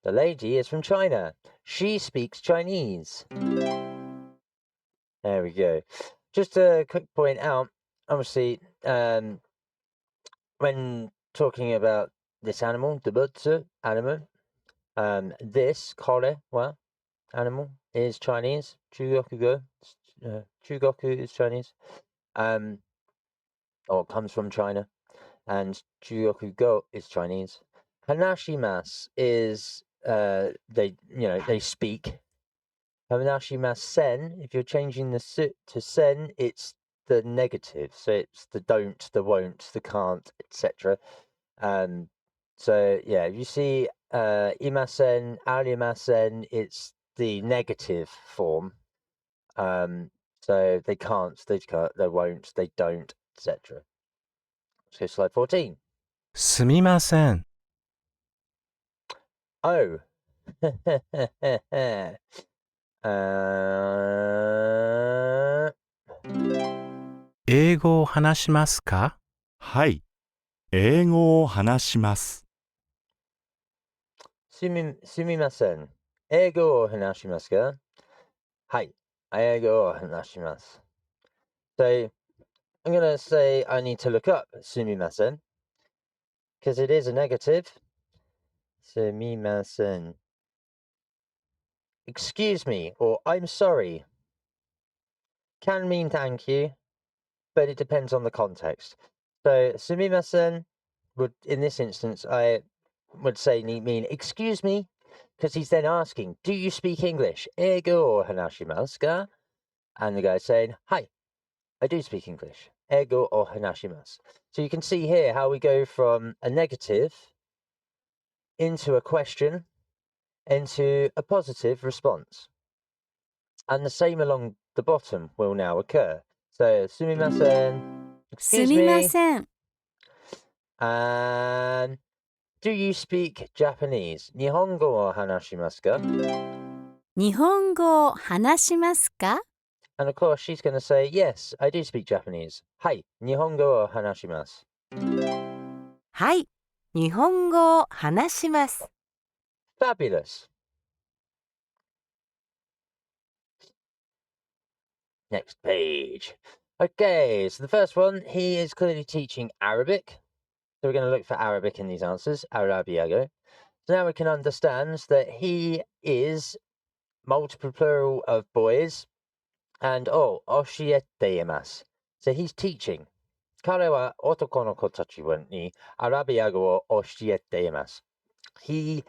the lady is from China. She speaks Chinese. There we go. Just a quick point out, obviously, when talking about this animal, the butsu animal, this kore wa animal is Chinese. Chugoku is Chinese. Or comes from China. And Chugoku is Chinese. Hanashimas is they speak. Hanashimasen, if you're changing the su to sen, it's the negative. So it's the don't, the won't, the can't, etc. So yeah, if you see imasen, arimasen, it's the negative form. So they can't, they won't, they don't, etc. Let's go to slide 14. すみません。 Oh. uh, 英語を話しますか？はい、英語を話します。すみません。英語を話しますか？はい、英語を話します。So, I'm going to say I need to look up すみません because it is a negative. すみません. Excuse me or I'm sorry can mean thank you, but it depends on the context. So, すみません would, in this instance, I would say mean excuse me, because he's then asking, do you speak English? 英語を話しますか? And the guy's saying, hi, I do speak English. 英語を話します. So you can see here how we go from a negative into a question into a positive response. And the same along the bottom will now occur. So, すみません. す Excuse みま me. せん。 And do you speak Japanese? 日本語を話しますか? 日本語を話しますか？ And of course, she's going to say, yes, I do speak Japanese. はい、日本語を話します. はい、日本語を話します。Fabulous. Next page. Okay, so the first one, he is clearly teaching Arabic. So we're going to look for Arabic in these answers, Arabiago. So now we can understand that he is multiple plural of boys. And, oshieteimasu. So he's teaching. 彼は男の子たちにアラビア語を教えています. He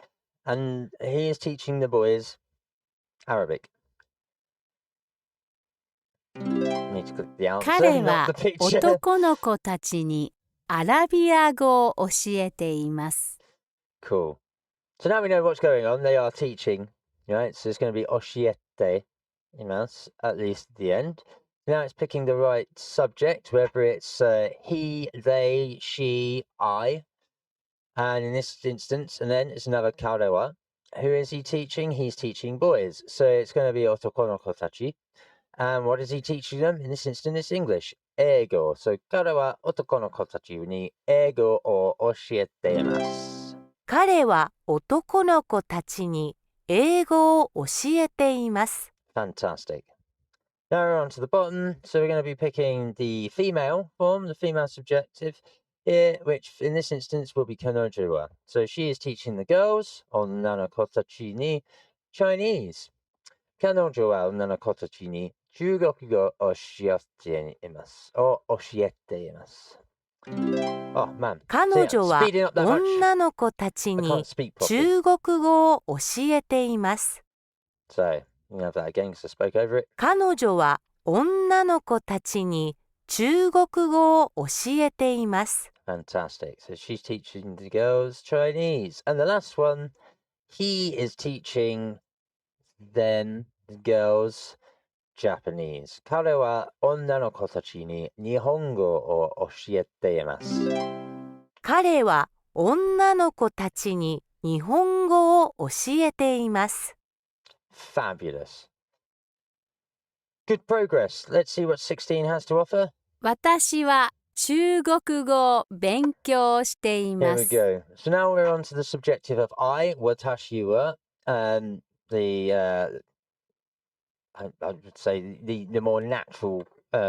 is teaching the boys Arabic. Need to click the answer, 彼 not は the picture. 男の子たちにアラビア語を教えています。 Cool. So now we know what's going on. They are teaching, right? So it's going to be oshiete imasu, at least at the end. Now it's picking the right subject, whether it's he, they, she, I. And in this instance, and then it's another karewa. Who is he teaching? He's teaching boys. So it's going to be otoko no kotachi. And what is he teaching them? In this instance, it's English. Eigo. So, 彼は男の子たちに英語を教えています。彼は男の子たちに英語を教えています。 Fantastic. Now we're on to the bottom. So we're going to be picking the female form, the female subjective here, which in this instance will be kanojuwa. So she is teaching the girls, onna no kotachi ni Chinese. Kanojuwa onna no kotachi ni Jugoku go oshiete imasu. Or oshiete imasu. Oh man. 彼女は Speeding up that much. 女の子たち I に can't speak properly. 中国語を教えています。 So, you can have that again because I spoke over it. 彼女は女の子たちに中国語を教えています。 Fantastic. So she's teaching the girls Chinese. And the last one, he is teaching them, the girls, Japanese. 彼は女の子たちに日本語を教えています。彼は女の子たちに日本語を教えています。 Fabulous. Good progress. Let's see what 16 has to offer. 私は中国語を勉強してい Here ま we す。 go. So now we're on to the subjective of I, watashi wa, I would say the more natural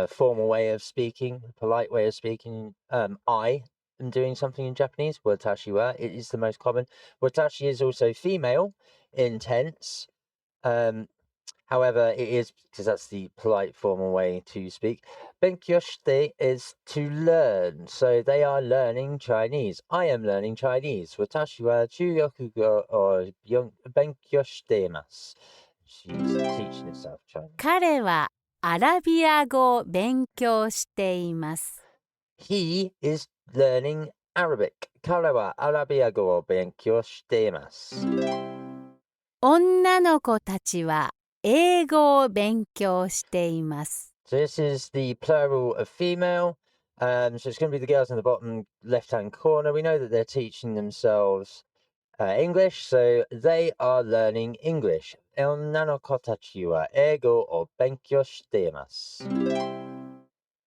formal way of speaking, polite way of speaking. I am doing something in Japanese. Watashi wa. It is the most common. Watashi is also female in tense. However, it is because that's the polite formal way to speak. Benkyoshite is to learn. So they are learning Chinese. I am learning Chinese. Watashi wa chugokugo o benkyoshite imasu. She's teaching herself Chinese. 彼はアラビア語を勉強しています。 He is learning Arabic. 彼はアラビア語を勉強しています。女の子たちは英語を勉強しています。 So this is the plural of female. So it's going to be the girls in the bottom left-hand corner. We know that they're teaching themselves English, so they are learning English. 女の子たちは英語を勉強しています。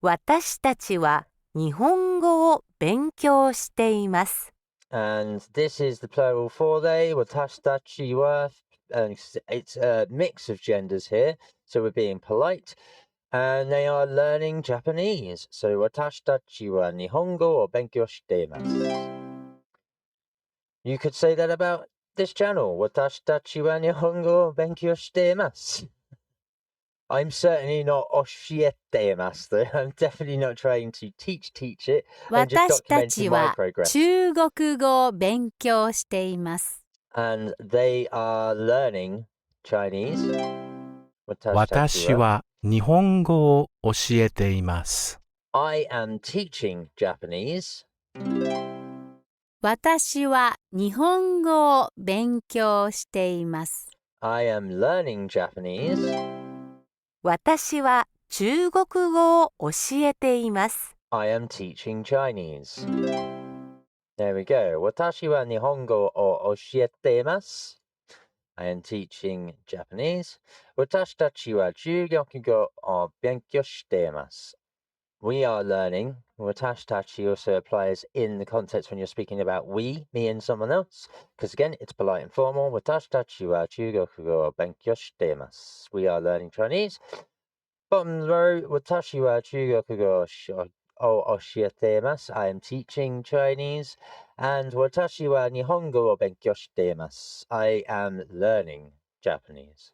私たちは日本語を勉強しています。 And this is the plural for they. 私たちは, it's a mix of genders here, so we're being polite. And they are learning Japanese. So 私たちは日本語を勉強しています。You could say that about this channel. 私たちは日本語を勉強しています。I'm certainly not 教えています though. I'm definitely not trying to teach it. I'm just 私た documenting ち my は progress. 中国語を勉強しています。 And they are learning Chinese. 私は日本語を教えています。I am teaching Japanese. 私は日本語を勉強しています。 I am learning Japanese. 私は中国語を教えています。 I am teaching Chinese. There we go. 私は日本語を教えています。I am teaching Japanese. 私たちは中国語を勉強しています。We are learning. 私たち also applies in the context when you're speaking about we, me and someone else. Because again, it's polite and formal. 私たちは中国語を勉強しています。We are learning Chinese. Bottom row. 私は中国語を教えています。I am teaching Chinese. And 私は日本語を勉強しています。I am learning Japanese.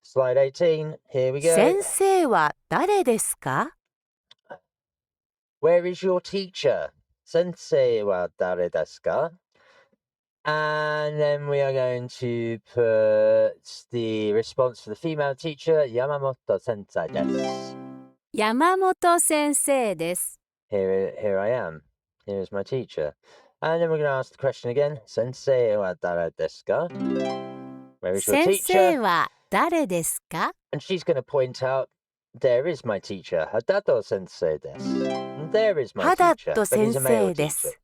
Slide 18. Here we go. 先生は誰ですか？ Where is your teacher? 先生は誰ですか? And then we are going to put the response for the female teacher, 山本先生です。山本先生です。 Here I am. Here is my teacher. And then we're going to ask the question again. 先生は誰ですか? Where is your 先 teacher? 生は誰ですか? And she's going to point out, there is my teacher. 肌先生です。And there is my 肌 teacher. と But 先 he's a male 生で teacher. す。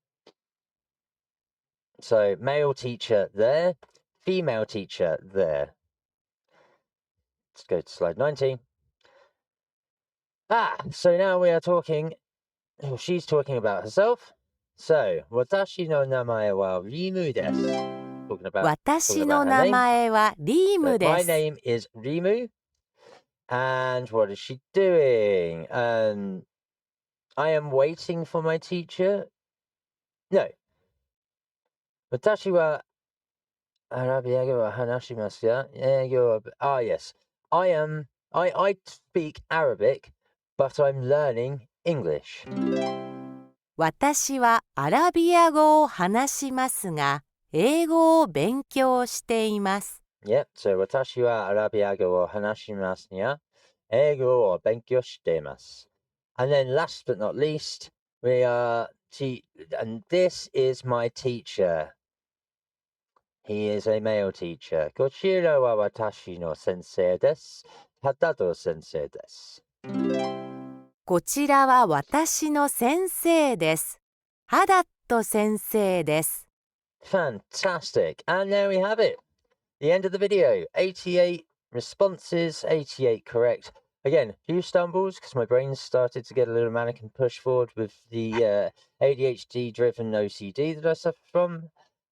So male teacher there, female teacher there. Let's go to slide 19. So now we are talking, she's talking about herself. So, 私の名前はリムです。Talking about 私の her 名 name. 前はリー So ムで my す。 name is Rimu. And what is she doing? I am waiting for my teacher. No. 私はアラビア語を話しますか? Yes. I speak Arabic, but I'm learning English. 私はアラビア語を話しますが、英語を勉強しています。 Yep, so 私はアラビア語を話しますが、英語を勉強しています。And then last but not least, we are and this is my teacher. He is a male teacher. こちらは私の先生です。肌と先生です。こちらは私の先生です。肌と先生です。 Fantastic. And there we have it. The end of the video. 88 responses, 88 correct. Again, a few stumbles because my brain started to get a little manic and push forward with the ADHD-driven OCD that I suffer from,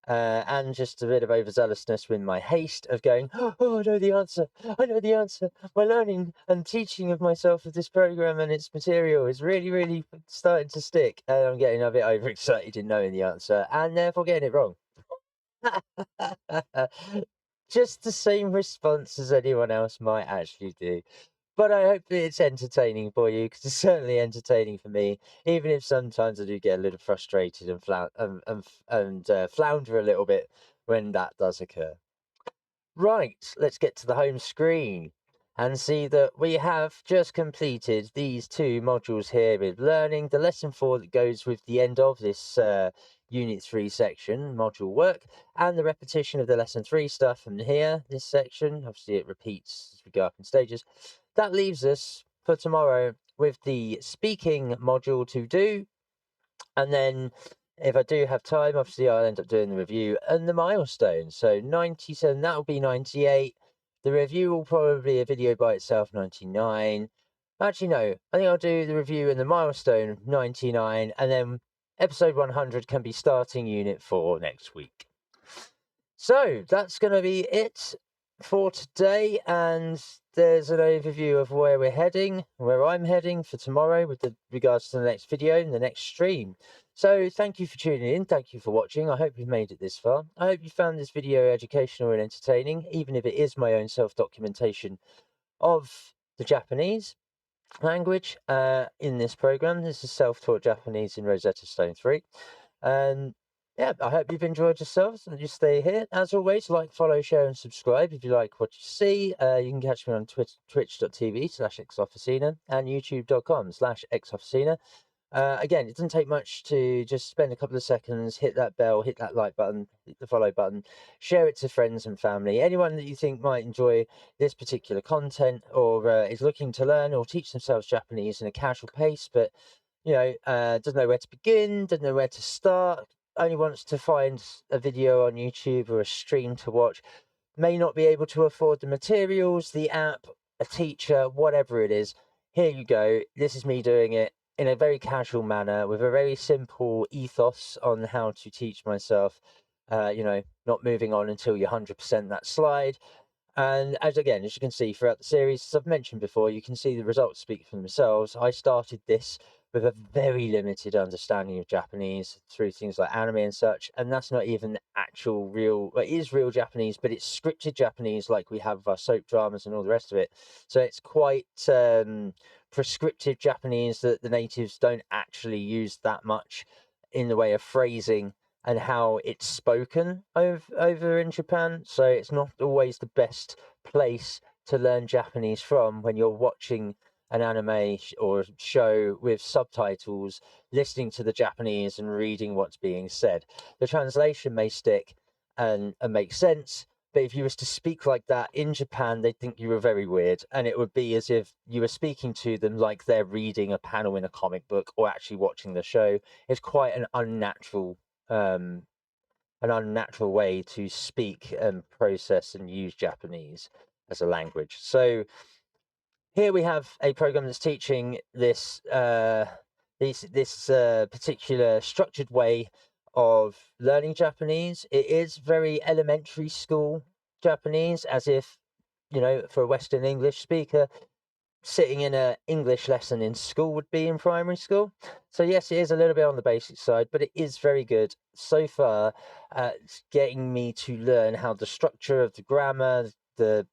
and just a bit of overzealousness with my haste of going, oh, I know the answer, I know the answer. My learning and teaching of myself of this program and its material is really, really starting to stick, and I'm getting a bit overexcited in knowing the answer, and therefore getting it wrong. Just the same response as anyone else might actually do. But I hope that it's entertaining for you, because it's certainly entertaining for me, even if sometimes I do get a little frustrated and flounder a little bit when that does occur. Right, let's get to the home screen and see that we have just completed these two modules here with learning, the lesson 4 that goes with the end of this Unit 3 section, module work, and the repetition of the lesson 3 stuff from here, this section. Obviously it repeats as we go up in stages. That leaves us for tomorrow with the speaking module to do, and then if I do have time, obviously I'll end up doing the review and the milestone. So 97, that'll be 98. The review will probably be a video by itself, 99. Actually, no, I think I'll do the review and the milestone, 99, and then episode 100 can be starting Unit 4 next week. So that's going to be it for today, and there's an overview of where we're heading, where I'm heading for tomorrow with regards to the next video and the next stream. So thank you for tuning in, thank you for watching. I hope you've made it this far. I hope you found this video educational and entertaining, even if it is my own self-documentation of the Japanese language in this program. This is self-taught Japanese in Rosetta Stone 3. And yeah, I hope you've enjoyed yourselves and you stay here. As always, like, follow, share, and subscribe if you like what you see. You can catch me on twitch.tv/xofficina and youtube.com/xofficina. Again, it doesn't take much to just spend a couple of seconds, hit that bell, hit that like button, hit the follow button, share it to friends and family. Anyone that you think might enjoy this particular content or is looking to learn or teach themselves Japanese in a casual pace, but doesn't know where to begin, doesn't know where to start, only wants to find a video on YouTube or a stream to watch, may not be able to afford the materials, the app, a teacher, whatever it is. Here you go. This is me doing it in a very casual manner with a very simple ethos on how to teach myself, not moving on until you're 100% that slide. And as you can see throughout the series, as I've mentioned before, you can see the results speak for themselves. I started this with a very limited understanding of Japanese through things like anime and such, and that's not even actual real, it is real Japanese, but it's scripted Japanese like we have our soap dramas and all the rest of it. So it's quite prescriptive Japanese that the natives don't actually use that much in the way of phrasing and how it's spoken over in Japan. So it's not always the best place to learn Japanese from when you're watching an anime or show with subtitles, listening to the Japanese and reading what's being said. The translation may stick and make sense, but if you was to speak like that in Japan, they'd think you were very weird, and it would be as if you were speaking to them like they're reading a panel in a comic book or actually watching the show. It's quite an unnatural way to speak and process and use Japanese as a language. So here we have a program that's teaching this particular structured way of learning Japanese. It is very elementary school Japanese, as if, for a Western English speaker, sitting in an English lesson in school would be in primary school. So yes, it is a little bit on the basic side, but it is very good so far at getting me to learn how the structure of the grammar, the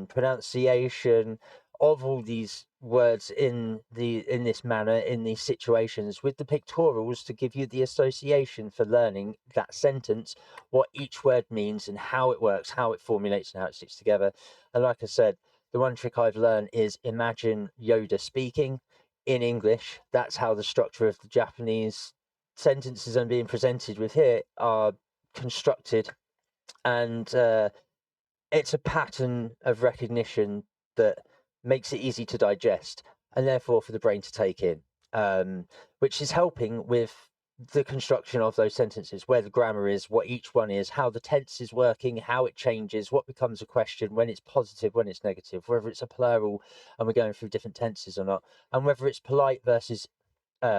pronunciation of all these words in this manner, in these situations, with the pictorials to give you the association for learning that sentence, what each word means and how it works, how it formulates and how it sticks together. And like I said, the one trick I've learned is imagine Yoda speaking in English. That's how the structure of the Japanese sentences I'm being presented with here are constructed. And it's a pattern of recognition that makes it easy to digest and therefore for the brain to take in, which is helping with the construction of those sentences, where the grammar is, what each one is, how the tense is working, how it changes, what becomes a question, when it's positive, when it's negative, whether it's a plural and we're going through different tenses or not, and whether it's polite versus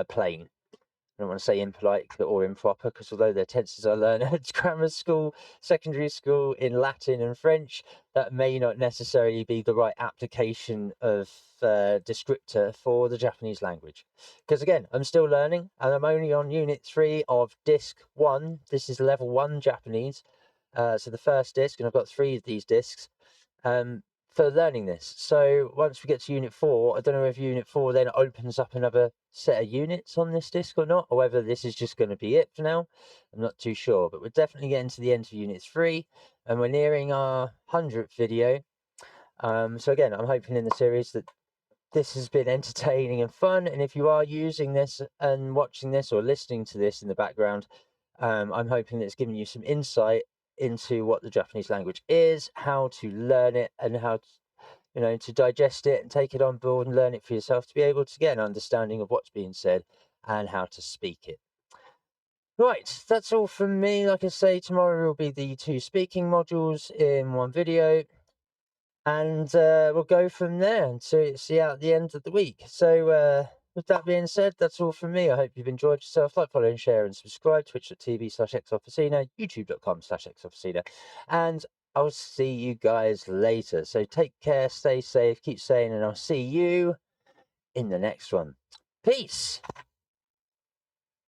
plain. I don't want to say impolite or improper, because although their tenses I learned at grammar school, secondary school, in Latin and French, that may not necessarily be the right application of descriptor for the Japanese language. Because again, I'm still learning, and I'm only on Unit 3 of Disc 1. This is Level 1 Japanese, so the first disc, and I've got 3 of these discs. For learning this. So once we get to Unit 4, I don't know if Unit 4 then opens up another set of units on this disc or not, or whether this is just going to be it for now. I'm not too sure, but we're definitely getting to the end of Unit 3, and we're nearing our 100th video. So again, I'm hoping in the series that this has been entertaining and fun, and if you are using this and watching this or listening to this in the background, I'm hoping that it's giving you some insight into what the Japanese language is, how to learn it, and how to, to digest it and take it on board and learn it for yourself to be able to get an understanding of what's being said and how to speak it. Right, that's all from me. Like I say, tomorrow will be the 2 speaking modules in one video, and we'll go from there and see out the end of the week. So with that being said, that's all from me. I hope you've enjoyed yourself. Like, follow, and share, and subscribe. Twitch.tv/xofficina, YouTube.com/xofficina, and I'll see you guys later. So take care, stay safe, keep saying, and I'll see you in the next one. Peace.